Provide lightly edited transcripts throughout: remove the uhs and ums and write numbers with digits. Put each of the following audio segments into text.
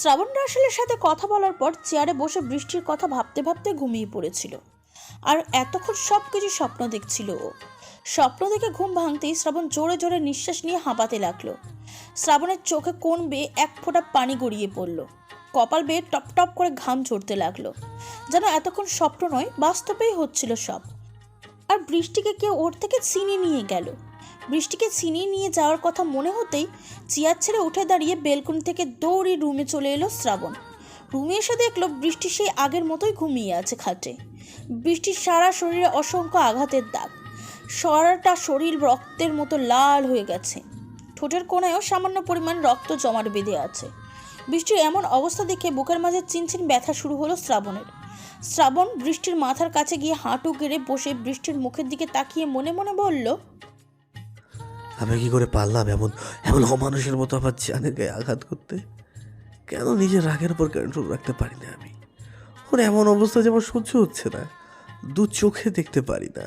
শ্রাবণ রাসেলের সাথে কথা বলার পর চেয়ারে বসে বৃষ্টির কথা ভাবতে ভাবতে ঘুমিয়ে পড়েছিল। আর এতক্ষণ সবকিছু স্বপ্ন দেখছিল ও। স্বপ্ন দেখে ঘুম ভাঙতেই শ্রাবণ জোরে জোরে নিঃশ্বাস নিয়ে হাঁপাতে লাগলো। শ্রাবণের চোখে কোণ বেয়ে এক ফোঁটা পানি গড়িয়ে পড়ল। কপাল বেয়ে টপ টপ করে ঘাম ঝরতে লাগলো, যেন এতক্ষণ স্বপ্ন নয়, বাস্তবেই হচ্ছিল সব। আর বৃষ্টিকে কেউ ওর থেকে ছিনিয়ে নিয়ে গেল। বৃষ্টিকে ছিনিয়ে নিয়ে যাওয়ার কথা মনে হতেই চেয়ার ছেড়ে উঠে দাঁড়িয়ে বেলকনি থেকে দৌড়ে রুমে চলে এলো শ্রাবণ। রুমে এসে দেখলো বৃষ্টি সেই আগের মতোই ঘুমিয়ে আছে খাটে। বৃষ্টির সারা শরীরে অসংখ্য আঘাতের দাগ, সারাটা শরীর রক্তের মতো লাল হয়ে গেছে। ঠোঁটের কোণায়ও সামান্য পরিমাণ রক্ত জমাট বেঁধে আছে। বৃষ্টির এমন অবস্থা দেখে বুকের মাঝে চিনচিন ব্যথা শুরু হলো শ্রাবণের। শ্রাবণ বৃষ্টির মাথার কাছে গিয়ে হাঁটু গেড়ে বসে বৃষ্টির মুখের দিকে তাকিয়ে মনে মনে বলল, আমি কি করে পারলাম এমন এমন অমানুষের মতো আমার জানের গায়ে আঘাত করতে? কেন নিজের রাগের উপর কন্ট্রোল রাখতে পারি না আমি? ওর এমন অবস্থা যে আমার সহ্য হচ্ছে না, দু চোখে দেখতে পারি না।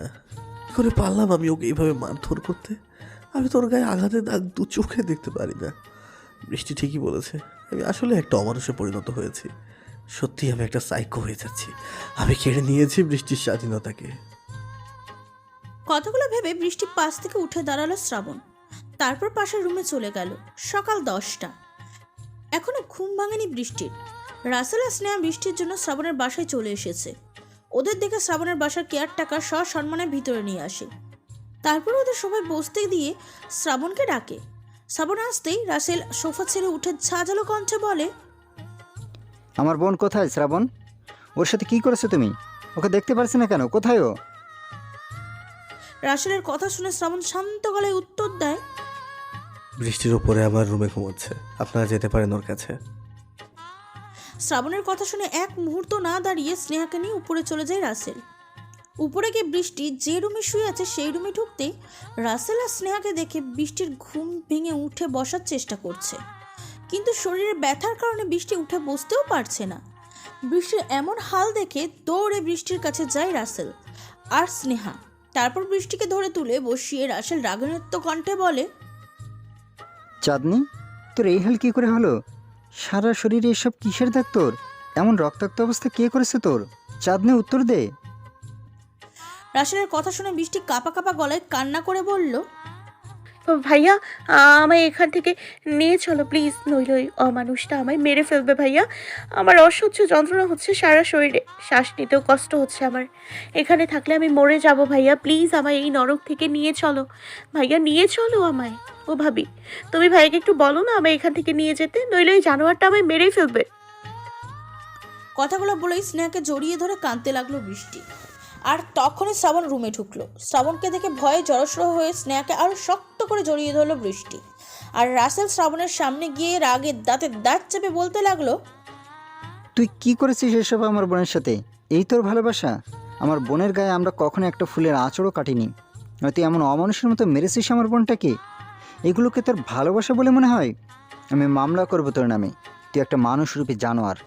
কি করে পারলাম আমি ওকে এইভাবে মারধর করতে? আমি তোর গায়ে আঘাতের দাগ দু চোখে দেখতে পারি না। বৃষ্টি ঠিকই বলেছে, আমি আসলে একটা অমানুষে পরিণত হয়েছি। সত্যি আমি একটা সাইকো হয়ে যাচ্ছি। আমি কেড়ে নিয়েছি বৃষ্টির স্বাধীনতাকে। কথাগুলো ভেবে বৃষ্টি পাশ থেকে উঠে দাঁড়ালো শ্রাবণ। তারপর পাশের রুমে চলে গেল। সকাল 10টা, এখনো ঘুম ভাঙেনি বৃষ্টির। রাসেল আর স্নেহা বৃষ্টির জন্য শ্রাবণের বাসায় চলে এসেছে। ওদের দেখে শ্রাবণের বাসার কেয়ারটেকার সসম্মানের ভিতরে নিয়ে আসে। তারপর ওদের সবাই বসতে দিয়ে শ্রাবণকে ডাকে। শ্রাবণ আসতেই রাসেল সোফা ছেড়ে উঠে ঝাঁঝালো কণ্ঠে বলে, আমার বোন কোথায় শ্রাবণ? ওর সাথে কি করেছো তুমি? ওকে দেখতে পারছি না কেন? কোথায় ও? রাসেলের কথা শুনে শ্রাবণ শান্ত গলায় উত্তর দেয়, বৃষ্টির উপরে আমার রুমে ঘুমোচ্ছে, আপনারা যেতে পারেন ওর কাছে। শ্রাবণের কথা শুনে এক মুহূর্ত না দাঁড়িয়ে স্নেহাকে নিয়ে উপরে চলে যায় রাসেল। উপরে গিয়ে বৃষ্টি যে রুমে শুয়ে আছে সেই রুমে ঢুকতেই রাসেল আর স্নেহাকে দেখে বৃষ্টির ঘুম ভেঙে উঠে বসার চেষ্টা করছে, কিন্তু শরীরে ব্যথার কারণে বৃষ্টি উঠে বসতেও পারছে না। বৃষ্টির এমন হাল দেখে দৌড়ে বৃষ্টির কাছে যায় রাসেল আর স্নেহা। তারপর বৃষ্টিকে ধরে তুলে বসিয়ে রাসেল রাগান্বিত কণ্ঠে বলে, চাঁদনি, তোর এই হাল কি করে হলো? সারা শরীরে এসব কিসের দাগ তোর? এমন রক্তাক্ত অবস্থা কে করেছে তোর? চাঁদনি, উত্তর দে। রাসেলের কথা শুনে বৃষ্টি কাঁপা কাঁপা গলায় কান্না করে বলল, ভাইয়া, আমায় এখান থেকে নিয়ে চলো প্লিজ, নইলে ওই অমানুষটা আমায় মেরে ফেলবে। ভাইয়া, আমার অসহ্য যন্ত্রণা হচ্ছে সারা শরীরে, শ্বাস নিতেও কষ্ট হচ্ছে আমার। এখানে থাকলে আমি মরে যাব। ভাইয়া প্লিজ, আমায় এই নরক থেকে নিয়ে চলো। ভাইয়া নিয়ে চলো আমায়। ও ভাবি, তুমি ভাইয়াকে একটু বলো না আমায় এখান থেকে নিয়ে যেতে, নইলে ওই জানোয়ারটা আমায় মেরেই ফেলবে। কথাগুলো বলেই স্নেহাকে জড়িয়ে ধরে কাঁদতে লাগলো বৃষ্টি। আর তখনই শ্রাবণ রুমে ঢুকলো। শ্রাবণকে দেখে ভয়ে জড়সড় হয়ে স্নেহাকে আরো শক্ত করে জড়িয়ে ধরলো বৃষ্টি। আর রাসেল শ্রাবণের সামনে গিয়ে রাগে দাঁতে দাঁত চেপে বলতে লাগলো, তুই কি করেছিস এসব আমার বোনের সাথে? এই তোর ভালোবাসা? আমার বোনের গায়ে আমরা কখনো একটা ফুলের আঁচড়ও কাটিনি, তুই এমন অমানুষের মতো মেরেছিস আমার বোনটাকে? এগুলোকে তোর ভালোবাসা বলে মনে হয়? আমি মামলা করবো তোর নামে। তুই একটা মানুষরূপী জানোয়ার।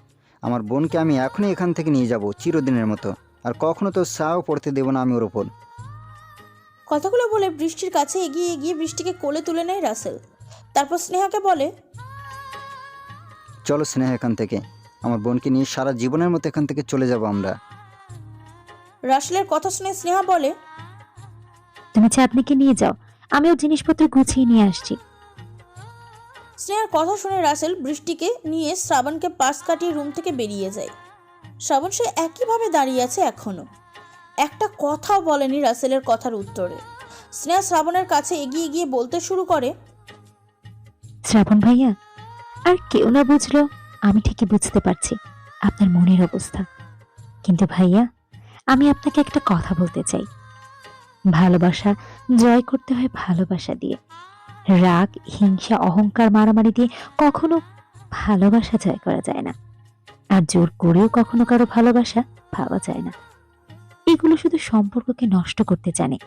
আমার বোনকে আমি এখনই এখান থেকে নিয়ে যাব চিরদিনের মতো, আর কখনো তো ছাও পড়তে দেবো না আমি ওর ওপর। কথাগুলো বলে বৃষ্টির কাছে এগিয়ে এগিয়ে বৃষ্টিকে কোলে তুলে নেয় রাসেল। তারপর স্নেহাকে বলে, চলো স্নেহা, এখান থেকে আমার বোনকে নিয়ে সারা জীবনের মতো এখান থেকে চলে যাব আমরা। রাসেলের কথা শুনে স্নেহা বলে, তুমি চাঁদনিকে নিয়ে যাও, আমি ওর জিনিসপত্র গুছিয়ে নিয়ে আসছি। স্নেহার কথা শুনে রাসেল বৃষ্টিকে নিয়ে শ্রাবণকে পাশ কাটিয়ে রুম থেকে বেরিয়ে যায়। শ্রাবণ সে একইভাবে দাঁড়িয়ে আছে এখনো, একটা কথাও বলেনি রাসেলের কথার উত্তরে। স্নেহা শ্রাবণের কাছে এগিয়ে গিয়ে বলতে শুরু করে, শ্রাবণ ভাইয়া, আর কেউ না বুঝলো, আমি ঠিকই বুঝতে পারছি আপনার মনের অবস্থা। কিন্তু ভাইয়া, আমি আপনাকে একটা কথা বলতে চাই। ভালোবাসা জয় করতে হয় ভালোবাসা দিয়ে। রাগ, হিংসা, অহংকার, মারামারি দিয়ে কখনো ভালোবাসা জয় করা যায় না। আর জোর করেও কখনো কারো ভালোবাসা পাওয়া যায় না। এগুলো শুধু সম্পর্ককে নষ্ট করতে জানে।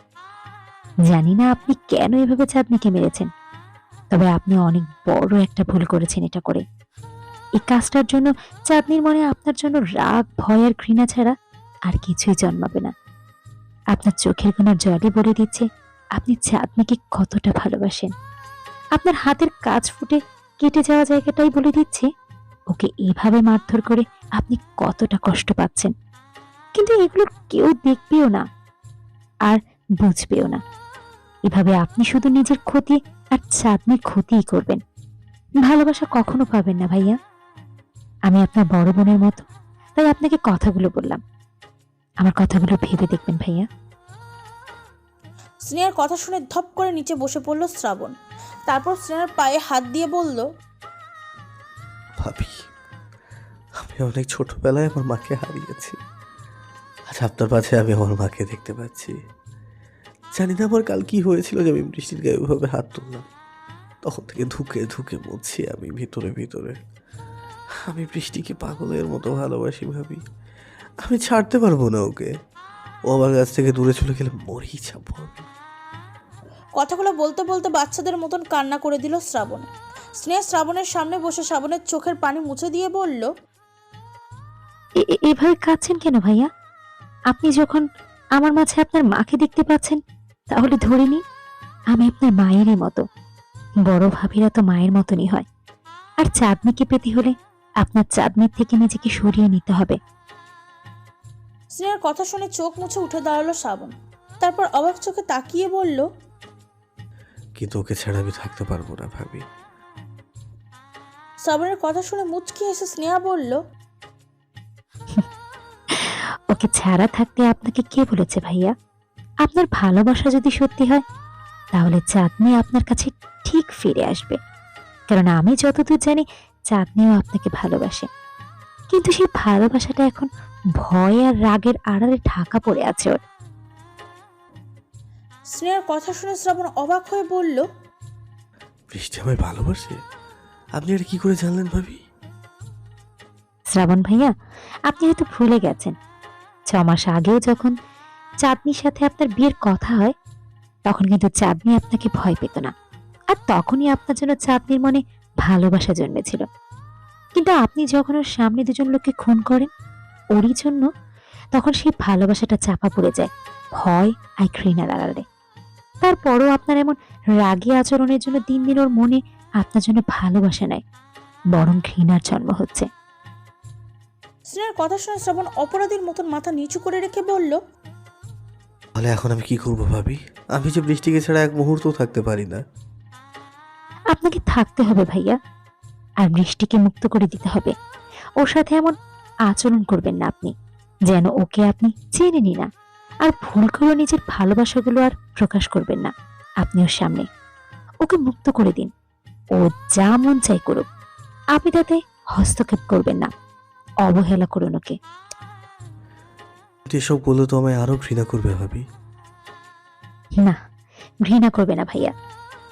জানি না আপনি কেন এভাবে চাঁদনিকে মেরেছেন, তবে আপনি অনেক বড় একটা ভুল করেছেন এটা করে। এই কাজটার জন্য চাঁদনির মনে আপনার জন্য রাগ, ভয় আর ঘৃণা ছাড়া আর কিছুই জন্মাবে না। আপনার চোখের কোনার জলই বলে দিচ্ছে আপনি চাঁদনিকে কতটা ভালোবাসেন। আপনার হাতের কাজ ফুটে কেটে যাওয়া জায়গাটাই বলে দিচ্ছে ওকে এভাবে মারধর করে আপনি কতটা কষ্ট পাচ্ছেন। কিন্তু এগুলো কেউ দেখবেও না আর বুঝবেও না। এভাবে আপনি শুধু নিজের ক্ষতি আর চাঁদনির ক্ষতিই করবেন। ভালোবাসা কখনো পাবেন না ভাইয়া। আমি আপনার বড় বোনের মতো, তাই আপনাকে কথাগুলো বললাম। আমার কথাগুলো ভেবে দেখবেন ভাইয়া। স্নেহার কথা শুনে ধপ করে নিচে বসে পড়ল শ্রাবণ। তারপর স্নেহার পায়ে হাত দিয়ে বলল, ভাবি, আমি অনেক ছোটবেলায় আমার মাকে হারিয়েছি। আজ আপনার পাশে আমি আমার মাকে দেখতে পাচ্ছি। জানি না আমার কাল কি হয়েছিল যে আমি বৃষ্টির গায়ে ওইভাবে হাত তুললাম। তখন থেকে ধুকে ধুকে মরছি আমি ভিতরে ভিতরে। আমি বৃষ্টিকে পাগলের মতো ভালোবাসি ভাবি। আমি ছাড়তে পারবো না ওকে। ও আমার কাছ থেকে দূরে চলে গেলে মরেই যাবো আমি। কথাগুলো বলতে বলতে বাচ্চাদের মতন কান্না করে দিল শ্রাবণ। স্নেহা শ্রাবণের সামনে বসে শ্রাবণের চোখের পানি মুছে দিয়ে বলল, এভাবে কাঁদছেন কেন ভাইয়া? আপনি যখন আমার মাঝে আপনার মাকে দেখতে পাচ্ছেন, তাহলে ধরে নিন আমি আপনার মায়েরই মতো। বড় ভাবিরা তো মায়ের মতনই হয়। আর চাঁদনিকে পেতে হলে আপনার চাঁদনির থেকে নিজেকে সরিয়ে নিতে হবে। স্নেহার কথা শুনে চোখ মুছে উঠে দাঁড়ালো শ্রাবণ। তারপর অবাক চোখে তাকিয়ে বলল, কিন্তু ওকে ছাড়া আমি থাকতে পারবো না ভাবি। শ্রাবণের কথা শুনে মুচকি এসে স্নেহা বলল, ওকে ছাড়া থাকতে আপনাকে কে বলেছে ভাইয়া? আপনার ভালোবাসা যদি সত্যি হয়, তাহলে চাঁদনি আপনার কাছে ঠিক ফিরে আসবে। কারণ আমি যতদূর জানি চাঁদনিও আপনাকে ভালোবাসে। কিন্তু সেই ভালোবাসাটা এখন ভয় আর রাগের আড়ালে ঢাকা পড়ে আছে ওর। স্নেহার কথা শুনে শ্রাবণ অবাক হয়ে বলল, বৃষ্টি আমায় ভালোবাসে? আপনি এটা কি করে জানলেন ভাবি? শ্রাবণ ভাইয়া, আপনি হয়তো ভুলে গেছেন 6 মাস আগেও যখন চাঁদনির সাথে আপনার বিয়ের কথা হয়, তখন কিন্তু চাঁদনি আপনাকে ভয় পেত না। আর তখনই আপনার জন্য চাঁদনির মনে ভালোবাসা জন্মেছিল। কিন্তু আপনি যখন ওর সামনে দুজন লোককে খুন করেন ওরই জন্য, তখন সেই ভালোবাসাটা চাপা পড়ে যায় ভয় আর ঘৃণার আড়ালে। তারপরও আপনার এমন রাগী আচরণের জন্য দিন দিন ওর মনে আপনার জন্য ভালোবাসা নাই, বরং ঘৃণার জন্ম হচ্ছে। স্নেহার কথা শুনে শ্রাবণ অপরাধীর মতন মাথা নিচু করে রেখে বলল, তাহলে এখন আমি কি করবো ভাবি? আমি যে বৃষ্টিকে ছাড়া এক মুহূর্তও থাকতে পারি না। আপনাকে থাকতে হবে ভাইয়া, আর বৃষ্টিকে মুক্ত করে দিতে হবে। ওর সাথে এমন আচরণ করবেন না আপনি, যেন ওকে আপনি চেনেনই না। আর ভুল করে নিজের ভালোবাসাগুলো আর প্রকাশ করবেন না আপনি ওর সামনে। ওকে মুক্ত করে দিন, ও যা মন চাই করুক। আপনি তাতে হস্তক্ষেপ করবেন না, অবহেলা করুন ওকে। কিন্তু এসব করলে তো আমায় আরো ঘৃণা করবে ভাবি। না, ঘৃণা করবে না ভাইয়া।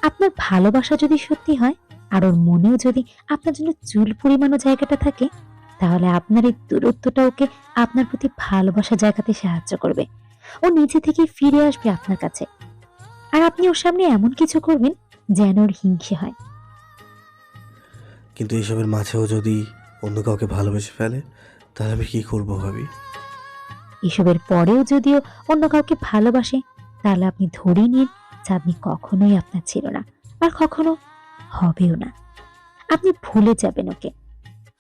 আপনার ভালোবাসা যদি সত্যি হয় আর ওর মনেও যদি আপনার জন্য চুল পরিমাণও জায়গাটা থাকে, তাহলে আপনার এই দূরত্বটা ওকে আপনার প্রতি ভালোবাসা জায়গাতে সাহায্য করবে। ও নিজে থেকে ফিরে আসবে আপনার কাছে। আর আপনি ওর সামনে এমন কিছু করবেন যেন ওর হিংসে হয়। কিন্তু এসবের মাঝেও যদি অন্য কাউকে ভালোবেসে ফেলে, তাহলে আমি কি করবো ভাবি? এসবের পরেও যদিও অন্য কাউকে ভালোবাসে, তাহলে আপনি ধরে নিন চাঁদনি কখনোই আপনার ছিল না, আর কখনো হবেও না। আপনি ভুলে যাবেন ওকে,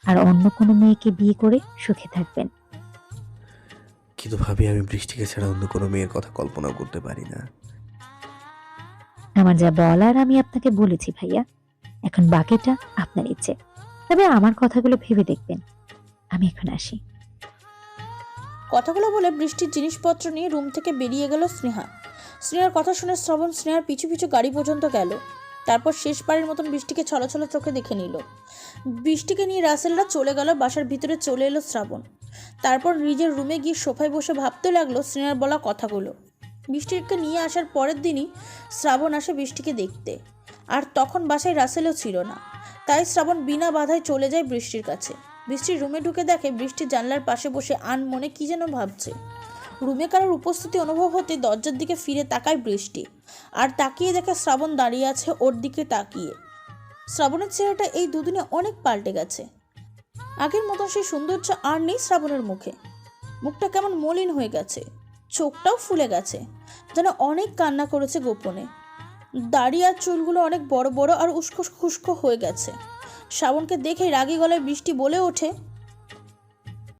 আর অন্য কোনো মেয়েকে বিয়ে করে সুখে থাকবেন। কিন্তু ভাবি, আমি বৃষ্টিকে ছাড়া অন্য কোনো মেয়ের কথা কল্পনা করতে পারি না। আমার যা বলার আমি আপনাকে বলেছি ভাইয়া, এখন বাকিটা আপনার ইচ্ছে। তবে আমার কথাগুলো ভেবে দেখবেন। আমি এখন আসি। কথাগুলো বলে বৃষ্টির জিনিসপত্র নিয়ে রুম থেকে বেরিয়ে গেল স্নেহা। স্নেহার কথা শুনে শ্রাবণ স্নেহার পিছু পিছু গাড়ি পর্যন্ত গেল। তারপর শেষবারের মতন বৃষ্টিকে ছলাছলা চোখে দেখে নিল। বৃষ্টিকে নিয়ে রাসেলরা চলে গেল, বাসার ভিতরে চলে এলো শ্রাবণ। তারপর নিজের রুমে গিয়ে সোফায় বসে ভাবতে লাগলো স্নেহার বলা কথাগুলো। বৃষ্টিকে নিয়ে আসার পরের দিনই শ্রাবণ আসে বৃষ্টিকে দেখতে। আর তখন বাসায় রাসেলও ছিল না, তাই শ্রাবণ বিনা বাধায় চলে যায় বৃষ্টির কাছে। বৃষ্টির রুমে ঢুকে দেখে বৃষ্টির জানলার পাশে বসে আনমনে কি যেন ভাবছে। রুমে কারোর উপস্থিতি অনুভব হতে দরজার দিকে ফিরে তাকায় বৃষ্টি, আর তাকিয়ে দেখে শ্রাবণ দাঁড়িয়ে আছে ওর দিকে তাকিয়ে। শ্রাবণের চেহারাটা এই দুদিনে অনেক পাল্টে গেছে। আগের মতন সেই সৌন্দর্য আর নেই শ্রাবণের মুখে। মুখটা কেমন মলিন হয়ে গেছে, চোখটাও ফুলে গেছে, যেন অনেক কান্না করেছে গোপনে। দাড়ি আর চুলগুলো অনেক বড় বড় আর উস্কো খুস্কো হয়ে গেছে। শ্রাবণকে দেখে রাগী গলায় বৃষ্টি বলে ওঠে,